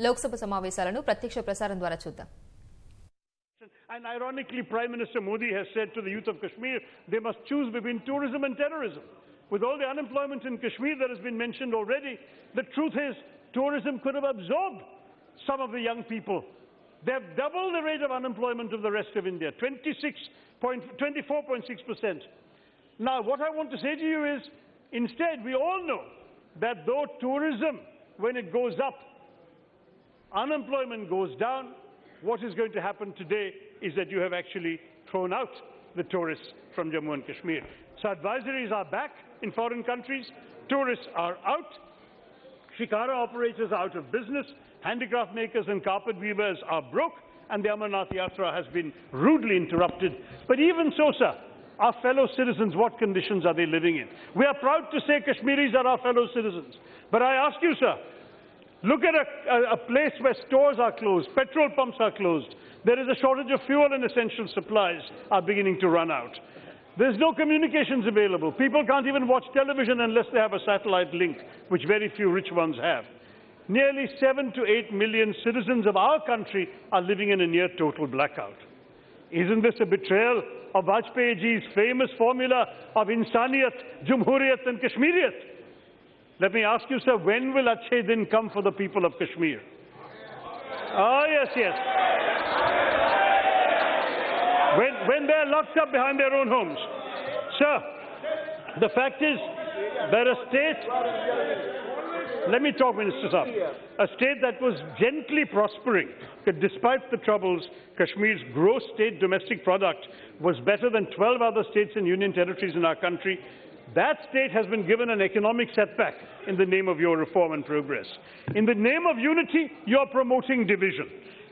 లోక్ సభ సమావేశాలను ప్రత్యక్ష ప్రసారం ద్వారా చూద్దాం. And ironically, Prime Minister Modi has said to the youth of Kashmir, they must choose between tourism and terrorism. With all the unemployment in Kashmir that has been mentioned already, the truth is tourism could have absorbed some of the young people. They have doubled the rate of unemployment of the rest of India, 24.6%. Now, what I want to say to you is, instead, we all know that though tourism, when it goes up, unemployment goes down, what is going to happen today is that you have actually thrown out the tourists from Jammu and Kashmir. So advisories are back in foreign countries, tourists are out, shikara operators are out of business, handicraft makers and carpet weavers are broke, and the Amarnath Yatra has been rudely interrupted. But even so, sir, our fellow citizens, what conditions are they living in? We are proud to say Kashmiris are our fellow citizens. But I ask you, sir, look at a place where stores are closed, petrol pumps are closed. There is a shortage of fuel and essential supplies are beginning to run out. There's no communications available. People can't even watch television unless they have a satellite link, which very few rich ones have. Nearly 7 to 8 million citizens of our country are living in a near total blackout. Isn't this a betrayal of Vajpayeeji's famous formula of Insaniyat, Jumhuriyat and Kashmiriyat? Let me ask you, sir, when will Achhe Din come for the people of Kashmir? Oh, yes, yes. When they're locked up behind their own homes. Sir, the fact is that a state, let me talk, Minister Saab, a state that was gently prospering, that despite the troubles, Kashmir's gross state domestic product was better than 12 other states and union territories in our country. That state has been given an economic setback in the name of your reform and progress. In the name of unity, you are promoting division.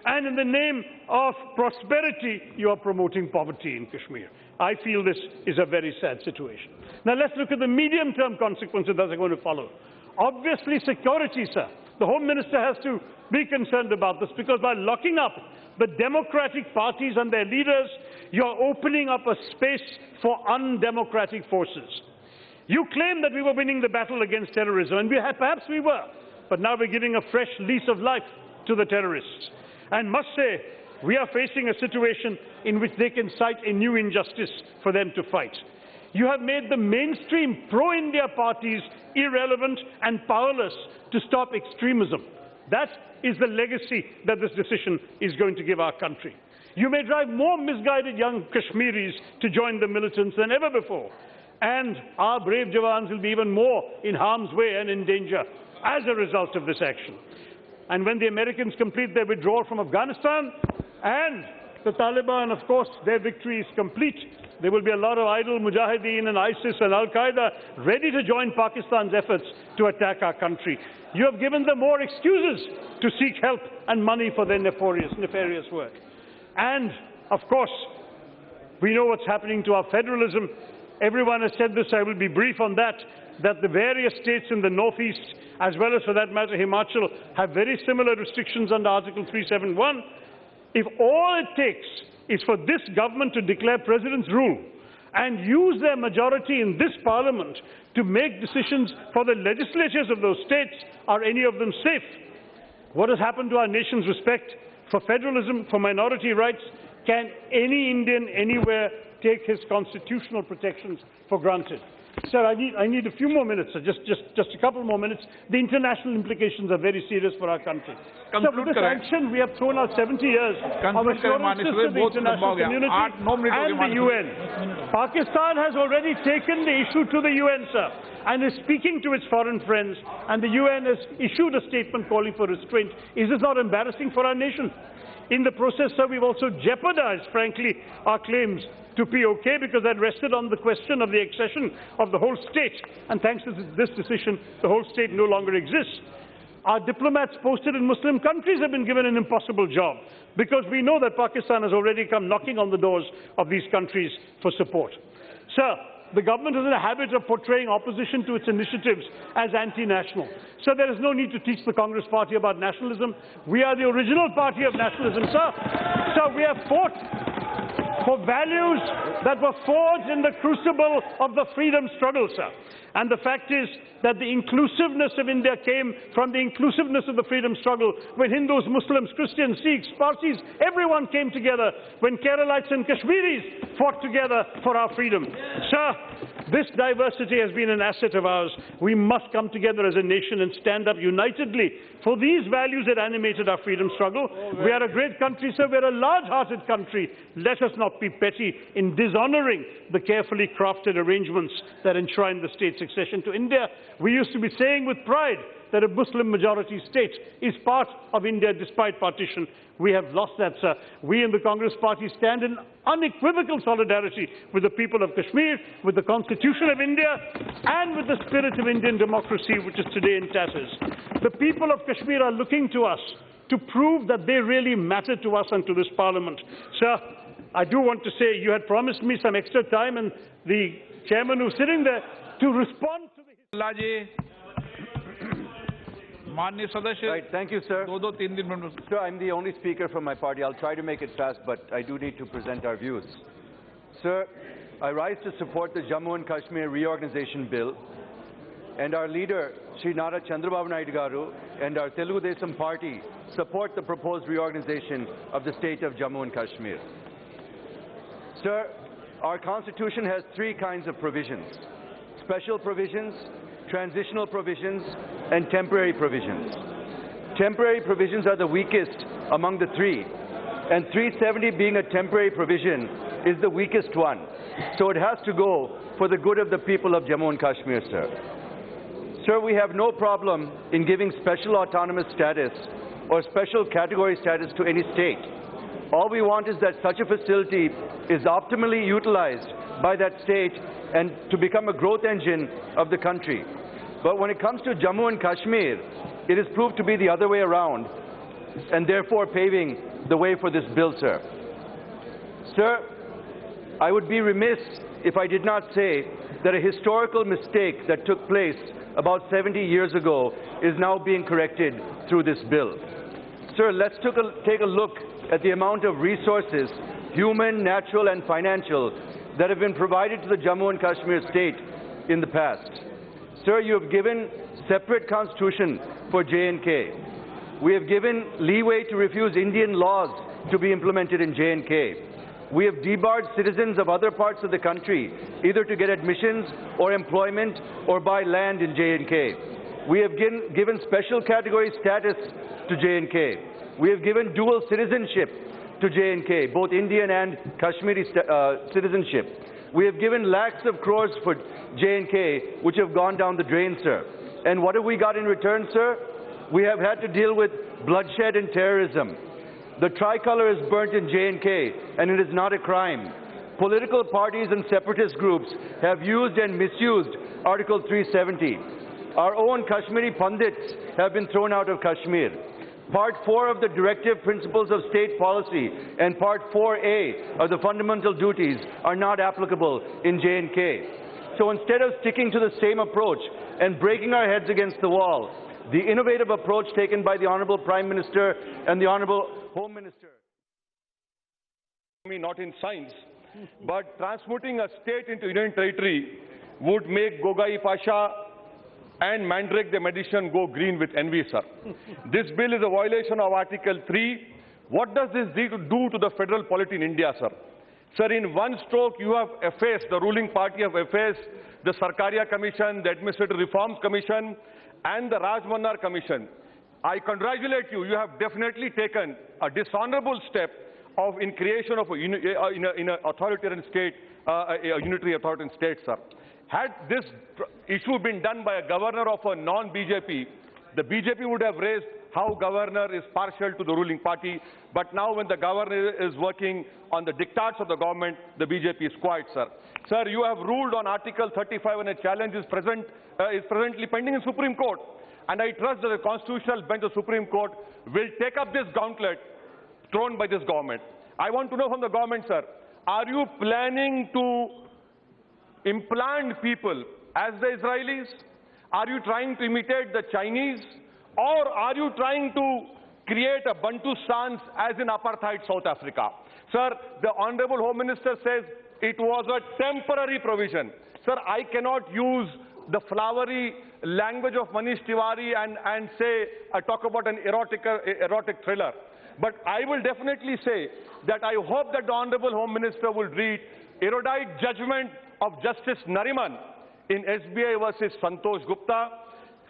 And in the name of prosperity, you are promoting poverty in Kashmir. I feel this is a very sad situation. Now let's look at the medium-term consequences that are going to follow. Obviously, security, sir. The Home Minister has to be concerned about this, because by locking up the democratic parties and their leaders, you are opening up a space for undemocratic forces. You claim that we were winning the battle against terrorism, and perhaps we were, but now we're giving a fresh lease of life to the terrorists. And must say, we are facing a situation in which they can cite a new injustice for them to fight. You have made the mainstream pro-India parties irrelevant and powerless to stop extremism. That is the legacy that this decision is going to give our country. You may drive more misguided young Kashmiris to join the militants than ever before. And our brave Jawans will be even more in harm's way and in danger as a result of this action. And when the Americans complete their withdrawal from Afghanistan and the Taliban, of course, their victory is complete, there will be a lot of idle Mujahideen and ISIS and Al-Qaeda ready to join Pakistan's efforts to attack our country. You have given them more excuses to seek help and money for their nefarious work. And, of course, we know what's happening to our federalism. Everyone has said this, I will be brief on that the various states in the northeast, as well as for that matter Himachal, have very similar restrictions under Article 371. If all it takes is for this government to declare President's rule and use their majority in this parliament to make decisions for the legislatures of those states, are any of them safe? What has happened to our nation's respect for federalism, for minority rights? Can any Indian anywhere take his constitutional protections for granted? Sir, I need a few more minutes, sir. Just a couple more minutes. The international implications are very serious for our country. So with this action, we have thrown out 70 years of assurances to the international community and the UN. Pakistan has already taken the issue to the UN, sir, and is speaking to its foreign friends, and the UN has issued a statement calling for restraint. Is this not embarrassing for our nation? In the process, sir, we've also jeopardized, frankly, our claims to POK, because that rested on the question of the accession of the whole state. And thanks to this decision, the whole state no longer exists. Our diplomats posted in Muslim countries have been given an impossible job, because we know that Pakistan has already come knocking on the doors of these countries for support. Sir, the government is in a habit of portraying opposition to its initiatives as anti-national. So there is no need to teach the Congress party about nationalism. We are the original party of nationalism, sir. So we have fought for values that were forged in the crucible of the freedom struggle, sir. And the fact is that the inclusiveness of India came from the inclusiveness of the freedom struggle, when Hindus, Muslims, Christians, Sikhs, Parsis, everyone came together, when Keralites and Kashmiris fought together for our freedom. Sir, this diversity has been an asset of ours. We must come together as a nation and stand up unitedly for these values that animated our freedom struggle. We are a great country, sir. We are a large-hearted country. Let us not be petty in dishonoring the carefully crafted arrangements that enshrine the state's accession to India. We used to be saying with pride that a Muslim-majority state is part of India despite partition. We have lost that, sir. We in the Congress Party stand in unequivocal solidarity with the people of Kashmir, with the Constitution of India, and with the spirit of Indian democracy, which is today in tatters. The people of Kashmir are looking to us to prove that they really matter to us and to this Parliament. Sir, I do want to say you had promised me some extra time, and the chairman who's sitting there, to respond to the... Right, thank you, sir. Sir, I'm the only speaker from my party. I'll try to make it fast, but I do need to present our views. Sir, I rise to support the Jammu and Kashmir reorganization bill, and our leader, Sri Nara Chandrababu Naidu Garu, and our Telugu Desam party support the proposed reorganization of the state of Jammu and Kashmir. Sir, our constitution has three kinds of provisions: special provisions, transitional provisions, and temporary provisions. Temporary provisions are the weakest among the three, and 370 being a temporary provision is the weakest one. So it has to go for the good of the people of Jammu and Kashmir, sir. Sir, we have no problem in giving special autonomous status or special category status to any state. All we want is that such a facility is optimally utilized by that state and to become a growth engine of the country. But when it comes to Jammu and Kashmir, it is proved to be the other way around, and therefore paving the way for this bill, sir. Sir, I would be remiss if I did not say that a historical mistake that took place about 70 years ago is now being corrected through this bill. Sir, let's take a look at the amount of resources, human, natural, and financial, that have been provided to the Jammu and Kashmir state in the past. Sir, you have given separate constitution for J&K. We have given leeway to refuse Indian laws to be implemented in J&K. We have debarred citizens of other parts of the country either to get admissions or employment or buy land in J&K. We have given special category status to J&K. We have given dual citizenship to J&K, both Indian and Kashmiri citizenship. We have given lakhs of crores for J&K, which have gone down the drain, sir. And what have we got in return, sir? We have had to deal with bloodshed and terrorism. The tricolor is burnt in J&K, and it is not a crime. Political parties and separatist groups have used and misused Article 370. Our own Kashmiri pundits have been thrown out of Kashmir. Part 4 of the Directive Principles of State Policy and Part 4A of the Fundamental Duties are not applicable in J&K. So instead of sticking to the same approach and breaking our heads against the wall, the innovative approach taken by the Honourable Prime Minister and the Honourable Home Minister, not in science, but transmuting a state into Union Territory would make Gogai Pasha and Mandrake the magician go green with envy, sir. This bill is a violation of Article 3. What does this do to the federal polity in India, sir? Sir, in one stroke, you have effaced, the ruling party have effaced the Sarkaria Commission, the Administrative Reforms Commission, and the Raj Mannar Commission. I congratulate you. You have definitely taken a dishonorable step in creation of in an authoritarian state, a unitary authoritarian state, sir. Had this issue been done by a governor of a non-BJP, the BJP would have raised how governor is partial to the ruling party. But now when the governor is working on the diktats of the government, the BJP is quiet, sir. Sir, you have ruled on Article 35 and a challenge is presently pending in Supreme Court. And I trust that the constitutional bench of the Supreme Court will take up this gauntlet thrown by this government. I want to know from the government, sir, are you planning to implant people as the Israelis? Are you trying to imitate the Chinese? Or are you trying to create a Bantu stance as in apartheid South Africa. Sir, the Honorable Home Minister says it was a temporary provision. Sir, I cannot use the flowery language of Manish Tiwari and say, talk about an erotic thriller. But I will definitely say that I hope that the Honorable Home Minister will read erudite judgment of Justice Nariman in SBI versus Santosh Gupta,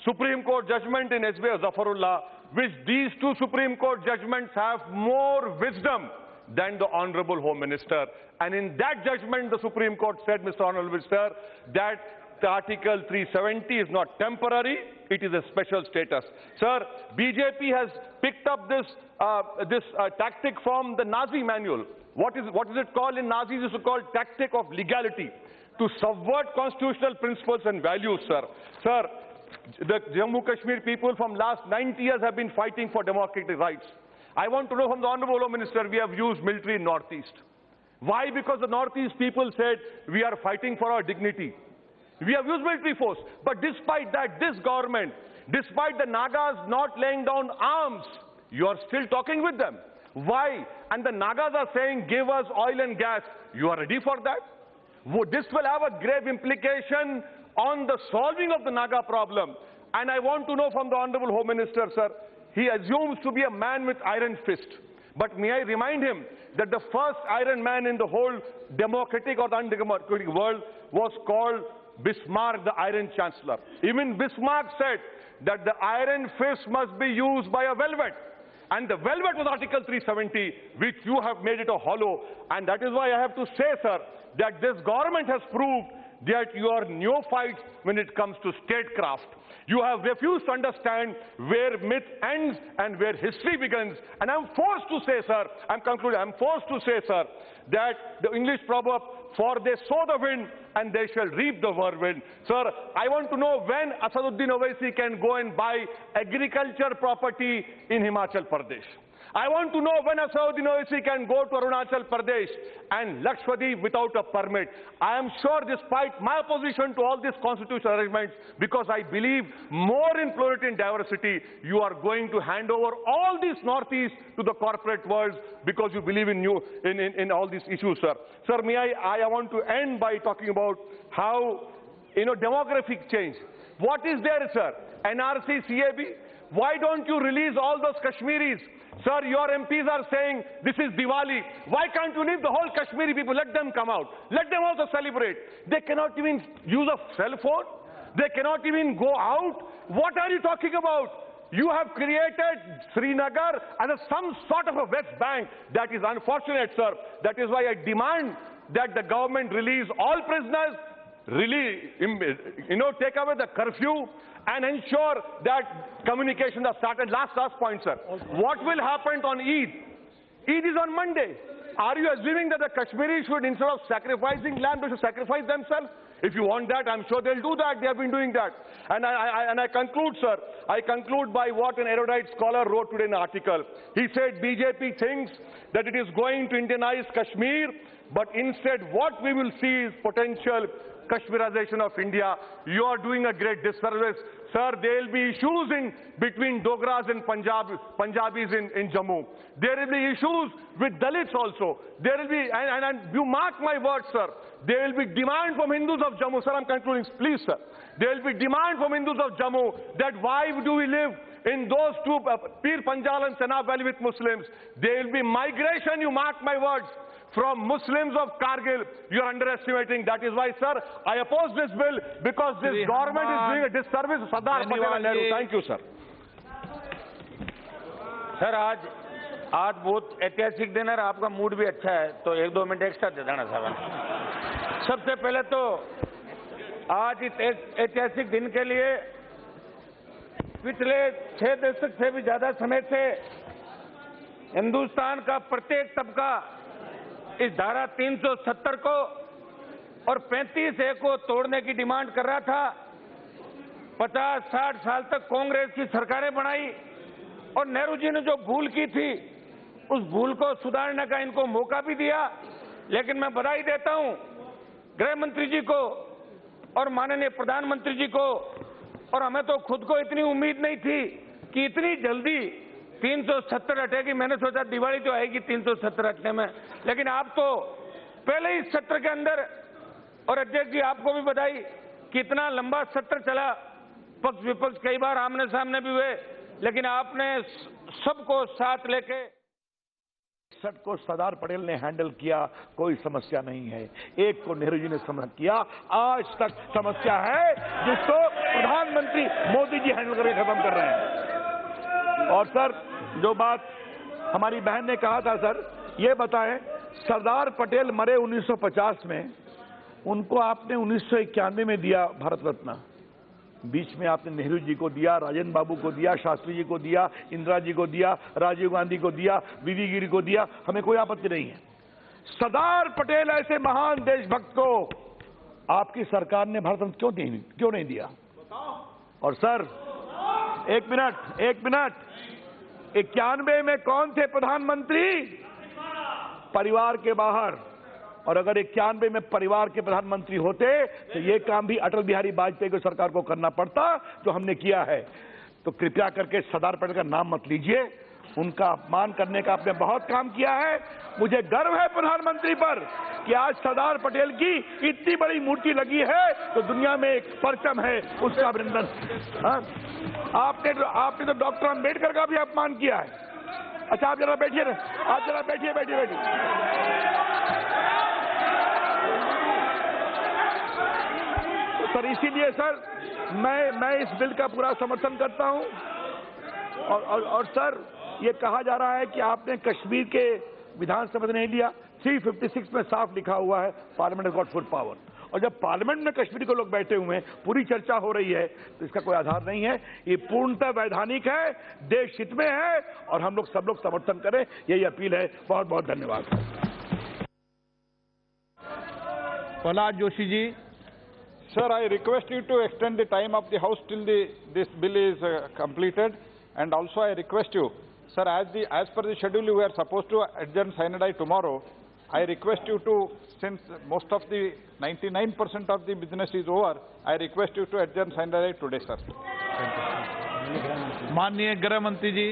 Supreme Court judgment in SBI Zafarullah, which these two Supreme Court judgments have more wisdom than the Honorable Home Minister. And in that judgment, the Supreme Court said, Mr. Honorable Minister, that the Article 370 is not temporary, it is a special status. Sir, BJP has picked up this tactic from the Nazi manual. What is it called in Nazis? It is called tactic of legality, to subvert constitutional principles and values, sir. Sir, the Jammu Kashmir people from last 90 years have been fighting for democratic rights. I want to know from the Honorable Home Minister, we have used military in Northeast. Why? Because the Northeast people said, we are fighting for our dignity. We have used military force. But despite that, this government, despite the Nagas not laying down arms, you are still talking with them. Why? And the Nagas are saying, give us oil and gas. You are ready for that? This will have a grave implication on the solving of the Naga problem. And I want to know from the Honorable Home Minister, sir, he assumes to be a man with iron fist. But may I remind him that the first Iron Man in the whole democratic or undemocratic world was called Bismarck, the Iron Chancellor. Even Bismarck said that the iron fist must be used by a velvet. And the velvet was Article 370, which you have made it a hollow. And that is why I have to say, sir, that this government has proved that you are neophytes when it comes to statecraft. You have refused to understand where myth ends and where history begins. And I'm forced to say, sir, I'm concluding, I'm forced to say, sir, that the English proverb, for they sow the wind and they shall reap the whirlwind. Sir, I want to know when Asaduddin Owaisi can go and buy agriculture property in Himachal Pradesh. I want to know when Asaduddin Owaisi can go to Arunachal Pradesh and Lakshadweep without a permit. I am sure, despite my opposition to all these constitutional arrangements, because I believe more in plurality and diversity, you are going to hand over all these Northeast to the corporate world because you believe in all these issues, sir. Sir, I want to end by talking about how, demographic change. What is there, sir? NRC, CAB? Why don't you release all those Kashmiris? Sir, your MPs are saying this is Diwali. Why can't you leave the whole Kashmiri people? Let them come out. Let them also celebrate. They cannot even use a cell phone. They cannot even go out. What are you talking about? You have created Srinagar as some sort of a West Bank. That is unfortunate, sir. That is why I demand that the government release all prisoners, take away the curfew, and ensure that communications are started. Last point, sir. What will happen on Eid? Eid is on Monday. Are you assuming that the Kashmiris should, instead of sacrificing lamb, they should sacrifice themselves? If you want that, I'm sure they'll do that. They have been doing that. And I conclude, sir. I conclude by what an erudite scholar wrote today in an article. He said BJP thinks that it is going to Indianize Kashmir, but instead what we will see is potential Kashmirization of India. You are doing a great disservice. Sir, there will be issues between Dogras and Punjabis in Jammu. There will be issues with Dalits also. There will be, and you mark my words, sir, there will be demand from Hindus of Jammu. Sir, I'm concluding, please, sir. There will be demand from Hindus of Jammu that why do we live in those two, Pir Panjal and Senab Valley with Muslims? There will be migration, you mark my words, from Muslims of Kargil. You are underestimating. That is why, sir, I oppose this bill because this government is doing a disservice to Sardar Patel and Nehru. Thank you, sir. Sir, आज बहुत ऐतिहासिक दिन है, आपका mood भी अच्छा है, तो 1-2 मिनट एक्स्ट्रा दे देना साहब। सबसे पहले तो आज इस ऐतिहासिक दिन के लिए पिछले 6 दशक से भी ज्यादा समय से हिंदुस्तान का प्रत्येक तबका इस धारा 370 को और 35A को तोड़ने की डिमांड कर रहा था। 50-60 साल तक कांग्रेस की सरकारें बनाई और नेहरू जी ने जो भूल की थी उस भूल को सुधारने का इनको मौका भी दिया। लेकिन मैं बधाई देता हूं गृह मंत्री जी को और माननीय प्रधानमंत्री जी को, और हमें तो खुद को इतनी उम्मीद नहीं थी कि इतनी जल्दी 370 हटेगी। मैंने सोचा दिवाली तो आएगी 370 हटने में, लेकिन आप तो पहले ही सत्र के अंदर, और अध्यक्ष जी आपको भी बधाई, कितना लंबा सत्र चला, पक्ष विपक्ष कई बार आमने सामने भी हुए, लेकिन आपने सबको साथ लेके सट को सरदार पटेल ने हैंडल किया, कोई समस्या नहीं है। एक को नेहरू जी ने समझ किया, आज तक समस्या है जिसको प्रधानमंत्री मोदी जी हैंडल करके खत्म कर रहे हैं। और सर, जो बात हमारी बहन ने कहा था सर, ये बताएं, सरदार पटेल मरे 1950 में, उनको आपने 1991 में दिया भारत रत्न, बीच में आपने नेहरू जी को दिया, राजेंद्र बाबू को दिया, शास्त्री जी को दिया, इंदिरा जी को दिया, राजीव गांधी को दिया, वीवी गिरी को दिया, हमें कोई आपत्ति नहीं है। सरदार पटेल ऐसे महान देशभक्त को आपकी सरकार ने भारत रत्न क्यों नहीं दिया? और सर, एक मिनट, 91 में कौन थे प्रधानमंत्री? परिवार के बाहर। और अगर 91 में परिवार के प्रधानमंत्री होते तो ये काम भी अटल बिहारी वाजपेयी की सरकार को करना पड़ता, जो हमने किया है। तो कृपया करके सरदार पटेल का नाम मत लीजिए, उनका अपमान करने का आपने बहुत काम किया है। मुझे गर्व है प्रधानमंत्री पर कि आज सरदार पटेल की इतनी बड़ी मूर्ति लगी है तो दुनिया में एक परचम है, उसका अभिनंदन। आपने तो डॉक्टर अंबेडकर का भी अपमान किया है। अच्छा, आप जरा बैठिए, बैठिए। सर, इसीलिए सर मैं इस बिल का पूरा समर्थन करता हूं। और सर, ये कहा जा रहा है कि आपने कश्मीर के विधानसभा ने नहीं लिया। 356 में साफ लिखा हुआ है parliament has got full power. और जब पार्लियामेंट में कश्मीर के लोग बैठे हुए हैं, पूरी चर्चा हो रही है, तो इसका कोई आधार नहीं है। ये पूर्णतः वैधानिक है, देश हित में है, और हम लोग सब लोग समर्थन करें, यही अपील है। बहुत बहुत धन्यवाद। Prahlad Joshi ji. Sir, I request you to extend the time of the House till this bill is completed, and also I request you, sir, as per the schedule we are supposed to adjourn Synod tomorrow. I request you to, since most of the 99% of the business is over, I request you to adjourn Synod today, sir. माननीय गृह मंत्री जी।